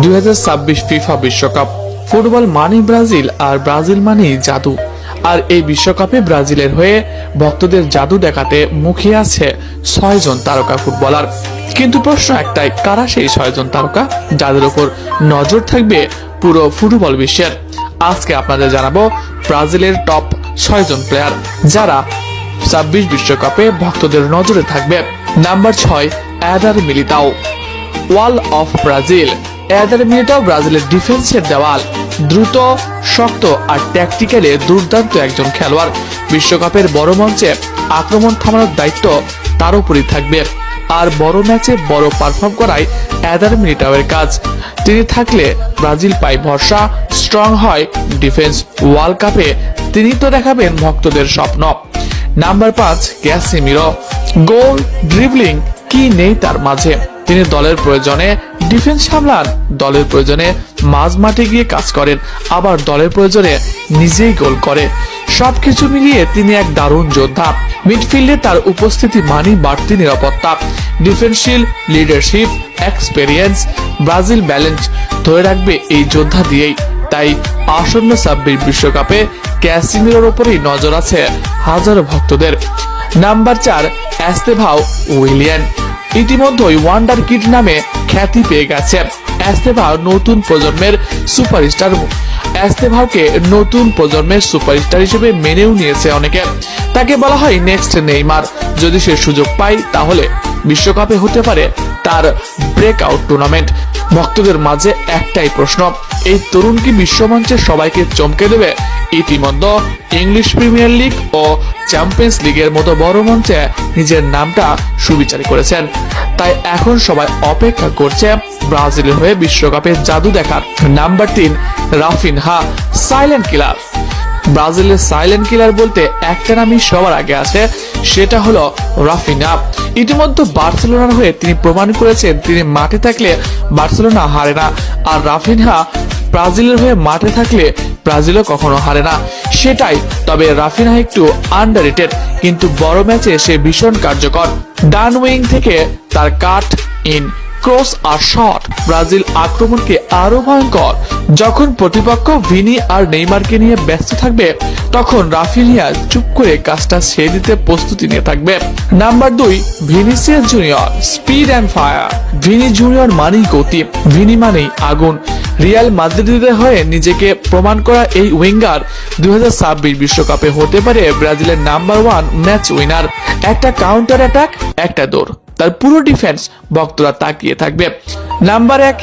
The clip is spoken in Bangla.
2026 ফিফা বিশ্বকাপ। ফুটবল মানেই ব্রাজিল, আর ব্রাজিল মানেই জাদু। আর এই বিশ্বকাপে ব্রাজিলের হয়ে ভক্তদের জাদু দেখাতে মুখিয়ে আছে 6 জন তারকা ফুটবলার। কিন্তু প্রশ্ন একটাই, কারা সেই 6 জন তারকা যাদের উপর নজর থাকবে পুরো ফুটবল বিশ্বের? আজকে আপনাদের জানাবো ব্রাজিলের টপ 6 জন প্লেয়ার যারা 26 বিশ্বকাপে ভক্তদের নজরে থাকবে। Number 6, Eder Militao, wall of Brazil. Eder Militao ব্রাজিলের ডিফেন্সের দেওয়াল। দ্রুত, শক্ত আর ট্যাকটিক্যালে দুর্দান্ত একজন খেলোয়াড়। বিশ্বকাপের বড় মঞ্চে আক্রমণ থামানোর দায়িত্ব তার উপরই থাকবে, আর বড় ম্যাচে বড় পারফর্ম করাই এডার মিলিতাওয়ের কাজ। তিনি থাকলে ব্রাজিল পায় ভরসা, স্ট্রং হয় ডিফেন্স। ওয়ার্ল্ড কাপে তিনি তো দেখাবেন ভক্তদের স্বপ্ন। Number 5, Casemiro. গোল, ড্রিবলিং কি নেই তার মাঝে। তিনি দলের প্রয়োজনে ডিফেন্স সামলান, দলের প্রয়োজনে মাঝ মাঠে গিয়ে কাজ করেন, আবার দলের প্রয়োজনে নিজেই গোল করে। সবকিছু মিলিয়ে তিনি এক দারুণ যোদ্ধা। মিডফিল্ডে তার উপস্থিতি মানেই বাড়তি নিরাপত্তা, defensive leadership, experience. Brazil balance ধরে রাখবে এই যোদ্ধা দিয়েই। তাই আসন্ন 26 বিশ্বকাপে ক্যাসিমিরোর উপরেই নজর আছে হাজারো ভক্তদের। Number 4, Estevao Willian. ইতিমধ্যেই ওয়ান্ডার কিড নামে খ্যাতি পেয়ে গেছে। এস্তেভাও নতুন প্রজন্মের সুপারস্টার। এস্তেভাওকে নতুন প্রজন্মের সুপারস্টার হিসেবে মেনেও নিয়েছে অনেকে। তাকে বলা হয় নেক্সট নেইমার। যদি সে সুযোগ পায় তাহলে বিশ্বকাপে হতে পারে তার ব্রেকআউট টুর্নামেন্ট। ভক্তদের মাঝে একটাই প্রশ্ন, এই তরুণ কি বিশ্বমঞ্চে সবাইকে চমকে দেবে? ইতিমধ্যে ইংলিশ প্রিমিয়ার লিগ ও চ্যাম্পিয়ন্স লিগের মতো বড় মঞ্চে নিজের নামটা সুবিচার করেছেন। তাই এখন সবাই অপেক্ষা করছে ব্রাজিলের হয়ে বিশ্বকাপে জাদু দেখার। Number 3, Raphinha, silent killer. ব্রাজিলের সাইলেন্ট কিলার বলতে একটা নামই সবার আগে আছে, সেটা হলো রাফিনহা। ইতিমধ্যে বার্সেলোনার হয়ে তিনি প্রমাণ করেছেন তিনি মাঠে থাকলে বার্সেলোনা হারে না, আর রাফিনহা ব্রাজিলের হয়ে মাঠে থাকলে ব্রাজিলও কখনো হারে না, সেটাই। তবে রাফিনহা একটু আন্ডাররেটেড, কিন্তু বড় ম্যাচে সে ভীষণ কার্যকর। ডান উইং থেকে তার কাট ইন, ক্রস আর শট ব্রাজিল আক্রমণকে আরো ভয়ঙ্কর। যখন প্রতিপক্ষ ভিনি আর নেইমারকে নিয়ে ব্যস্ত থাকবে তখন রাফিনহা চুপ করে কাজটা ছেড়ে দিতে প্রস্তুতি নিয়ে থাকবে। Number 2, Vinicius junior, speed and fire. Vini junior মানেই গতি, ভিনি মানেই আগুন। রিয়াল মাদ্রিদের হয়ে নিজেকে প্রমাণ করা এই উইঙ্গার 2026 বিশ্বকাপে হতে পারে ব্রাজিলের নাম্বার 1 ম্যাচ উইনার। একটা কাউন্টার অ্যাটাক, একটা দৌড়, তার পুরো ডিফেন্স ভক্তরা তাকিয়ে থাকবে। নাম্বার 1